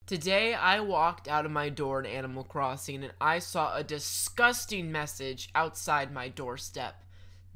Today, I walked out of my door in Animal Crossing and I saw a disgusting message outside my doorstep.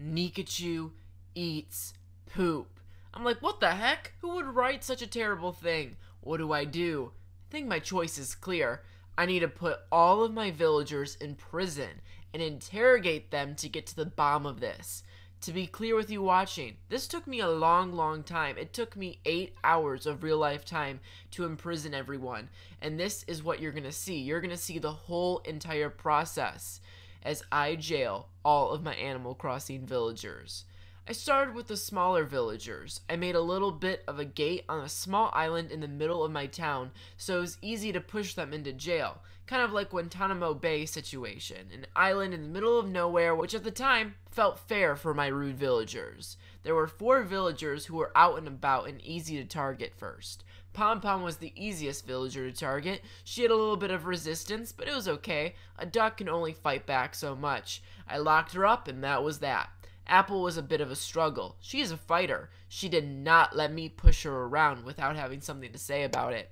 Nikachu eats poop. I'm like, what the heck? Who would write such a terrible thing? What do? I think my choice is clear. I need to put all of my villagers in prison and interrogate them to get to the bottom of this. To be clear with you watching, this took me a long time. It took me 8 hours of real life time to imprison everyone. And this is what you're going to see. You're going to see the whole entire process as I jail all of my Animal Crossing villagers. I started with the smaller villagers. I made a little bit of a gate on a small island in the middle of my town so it was easy to push them into jail. Kind of like Guantanamo Bay situation, an island in the middle of nowhere, which at the time felt fair for my rude villagers. There were 4 villagers who were out and about and easy to target first. Pompom was the easiest villager to target. She had a little bit of resistance, but it was okay. A duck can only fight back so much. I locked her up and that was that. Apple was a bit of a struggle. She is a fighter. She did not let me push her around without having something to say about it.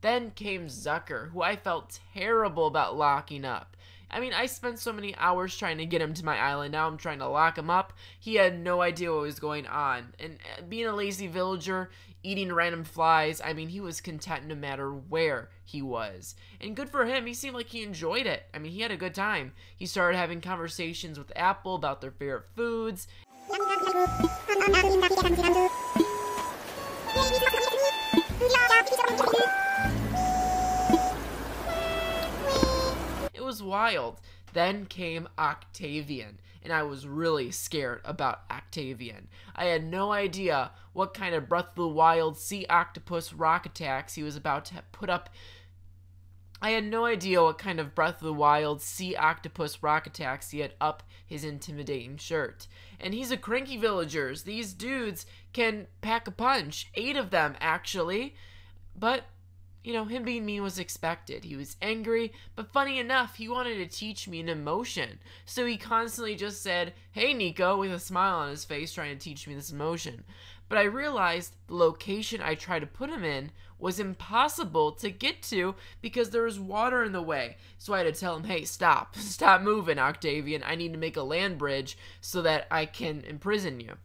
Then came Zucker, who I felt terrible about locking up. I mean, I spent so many hours trying to get him to my island, now I'm trying to lock him up. He had no idea what was going on. And being a lazy villager, eating random flies, I mean, he was content no matter where he was. And good for him, he seemed like he enjoyed it. I mean, he had a good time. He started having conversations with Apple about their favorite foods. It was wild. Then came Octavian, and I was really scared about Octavian. I had no idea what kind of Breath of the Wild sea octopus rock attacks he was about to put up. I had no idea what kind of Breath of the Wild sea octopus rock attacks he had up his intimidating shirt. And he's a cranky villagers. These dudes can pack a punch. 8 of them, actually. But you know, him being mean was expected. He was angry, but funny enough, he wanted to teach me an emotion. So he constantly just said, "Hey, Niko," with a smile on his face, trying to teach me this emotion. But I realized the location I tried to put him in was impossible to get to because there was water in the way. So I had to tell him, "Hey, stop moving, Octavian. I need to make a land bridge so that I can imprison you."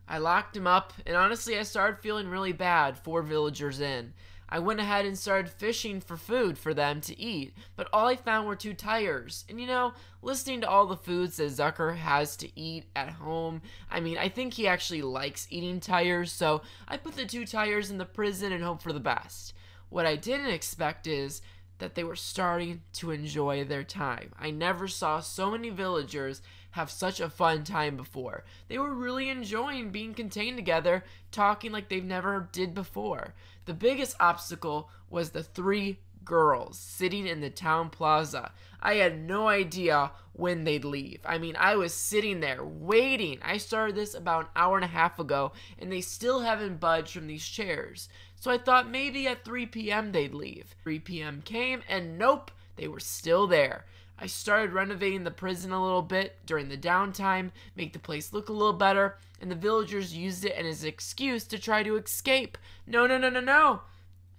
I locked him up, and honestly, I started feeling really bad 4 villagers in. I went ahead and started fishing for food for them to eat, but all I found were 2 tires. And you know, listening to all the foods that Zucker has to eat at home, I mean, I think he actually likes eating tires, so I put the 2 tires in the prison and hope for the best. What I didn't expect is that they were starting to enjoy their time. I never saw so many villagers have such a fun time before. They were really enjoying being contained together, talking like they've never did before. The biggest obstacle was the 3 girls sitting in the town plaza. I had no idea when they'd leave. I mean, I was sitting there waiting. I started this about an hour and a half ago, and they still haven't budged from these chairs. So I thought maybe at 3 p.m. they'd leave. 3 p.m. came, and nope, they were still there. I started renovating the prison a little bit during the downtime, make the place look a little better, and the villagers used it as an excuse to try to escape. No.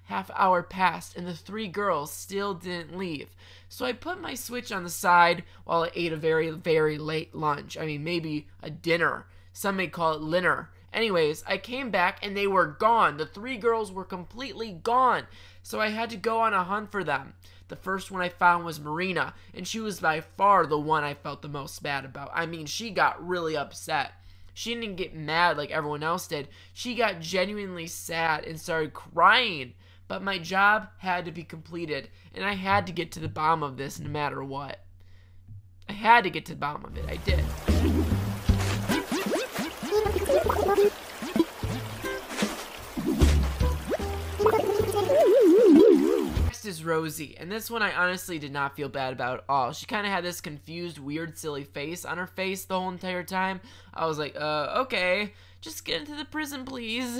Half hour passed, and the 3 girls still didn't leave. So I put my Switch on the side while I ate a very late lunch. I mean, maybe a dinner. Some may call it dinner. Anyways, I came back and they were gone. The 3 girls were completely gone. So I had to go on a hunt for them. The first one I found was Marina, and she was by far the one I felt the most bad about. I mean, she got really upset. She didn't get mad like everyone else did. She got genuinely sad and started crying. But my job had to be completed, and I had to get to the bottom of this no matter what. I had to get to the bottom of it. I did. Next is Rosie, and this one I honestly did not feel bad about at all. She kind of had this confused, weird, silly face on her face the whole entire time. I was like, okay, just get into the prison, please.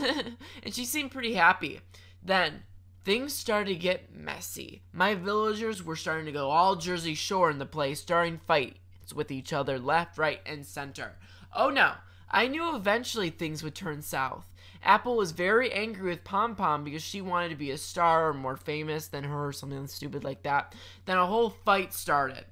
And she seemed pretty happy. Then things started to get messy. My villagers were starting to go all Jersey Shore in the place, starting fights with each other left, right, and center. Oh no, I knew eventually things would turn south. Apple was very angry with Pompom because she wanted to be a star or more famous than her or something stupid like that. Then a whole fight started.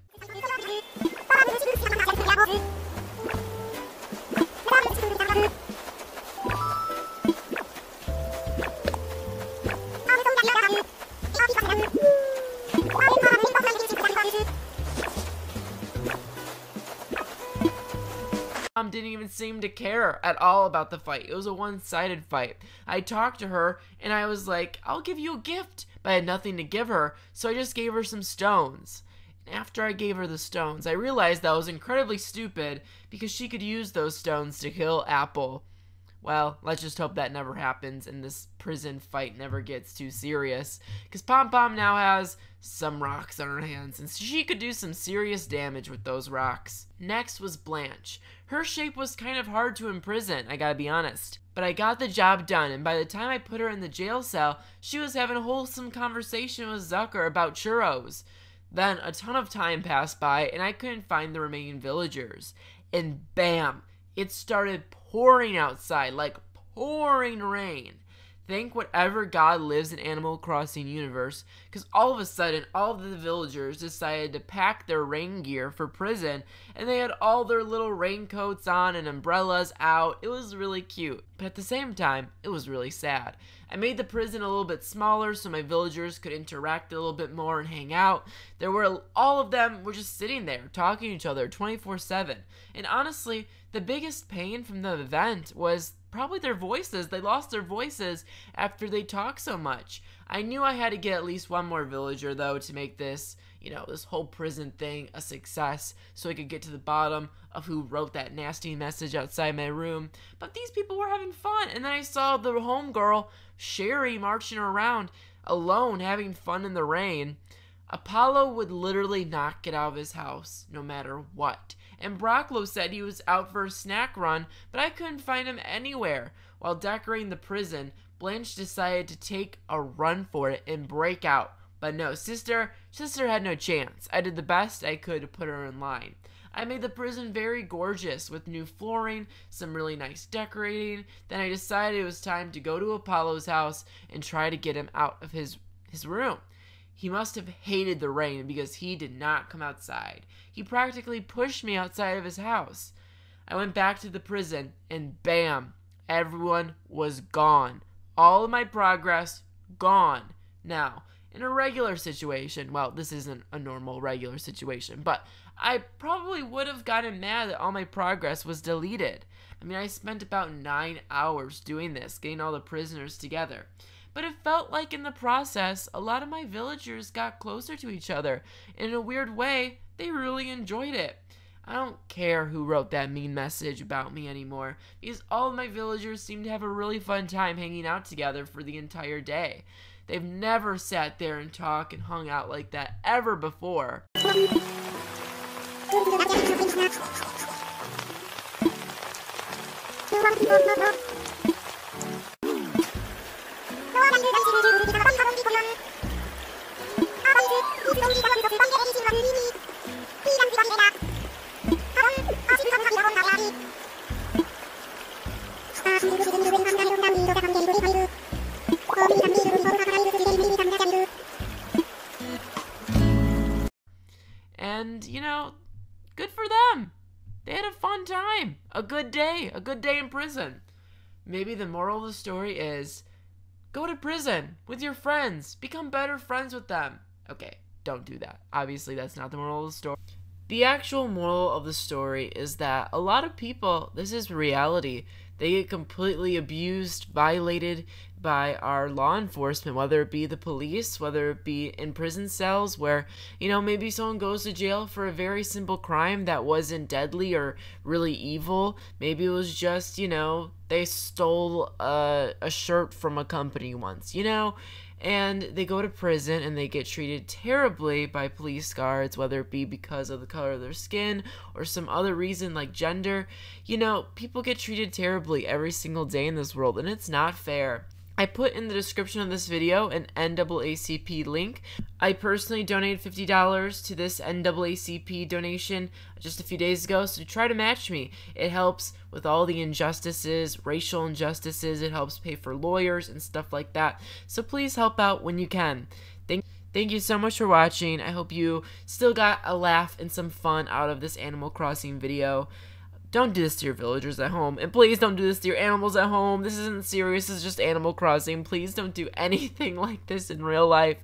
Didn't even seem to care at all about the fight. It was a one-sided fight. I talked to her and I was like, I'll give you a gift, but I had nothing to give her, so I just gave her some stones. And after I gave her the stones, I realized that was incredibly stupid because she could use those stones to kill Apple. Well, let's just hope that never happens and this prison fight never gets too serious, because Pompom now has some rocks on her hands and she could do some serious damage with those rocks. Next was Blanche. Her shape was kind of hard to imprison, I gotta be honest, but I got the job done, and by the time I put her in the jail cell, she was having a wholesome conversation with Zucker about churros. Then a ton of time passed by and I couldn't find the remaining villagers, and bam, it started pouring outside, like pouring rain. Thank whatever God lives in Animal Crossing universe, because all of a sudden, all of the villagers decided to pack their rain gear for prison, and they had all their little raincoats on and umbrellas out. It was really cute, but at the same time, it was really sad. I made the prison a little bit smaller so my villagers could interact a little bit more and hang out. All of them were just sitting there, talking to each other 24/7, and honestly, the biggest pain from the event was probably their voices. They lost their voices after they talked so much. I knew I had to get at least one more villager, though, to make this, this whole prison thing a success, so I could get to the bottom of who wrote that nasty message outside my room. But these people were having fun, and then I saw the homegirl, Sherry, marching around alone, having fun in the rain. Apollo would literally not get out of his house, no matter what. And Brocklo said he was out for a snack run, but I couldn't find him anywhere. While decorating the prison, Blanche decided to take a run for it and break out. But no, sister had no chance. I did the best I could to put her in line. I made the prison very gorgeous with new flooring, some really nice decorating. Then I decided it was time to go to Apollo's house and try to get him out of his room. He must have hated the rain because he did not come outside. He practically pushed me outside of his house. I went back to the prison and bam, everyone was gone. All of my progress gone. Now, in a regular situation, well, this isn't a normal regular situation, but I probably would have gotten mad that all my progress was deleted. I mean, I spent about 9 hours doing this, getting all the prisoners together. But it felt like in the process, a lot of my villagers got closer to each other. In a weird way, they really enjoyed it. I don't care who wrote that mean message about me anymore, because all of my villagers seem to have a really fun time hanging out together for the entire day. They've never sat there and talked and hung out like that ever before. And, good for them. They had a fun time. A good day in prison. Maybe the moral of the story is, go to prison with your friends. Become better friends with them. Okay, don't do that. Obviously, that's not the moral of the story. The actual moral of the story is that a lot of people, this is reality, they get completely abused, violated by our law enforcement, whether it be the police, whether it be in prison cells where, maybe someone goes to jail for a very simple crime that wasn't deadly or really evil. Maybe it was just, they stole a shirt from a company once, and they go to prison and they get treated terribly by police guards, whether it be because of the color of their skin or some other reason like gender. People get treated terribly every single day in this world, and it's not fair. I put in the description of this video an NAACP link. I personally donated $50 to this NAACP donation just a few days ago, so try to match me. It helps with all the injustices, racial injustices. It helps pay for lawyers and stuff like that. So please help out when you can. Thank you so much for watching. I hope you still got a laugh and some fun out of this Animal Crossing video. Don't do this to your villagers at home. And please don't do this to your animals at home. This isn't serious. This is just Animal Crossing. Please don't do anything like this in real life.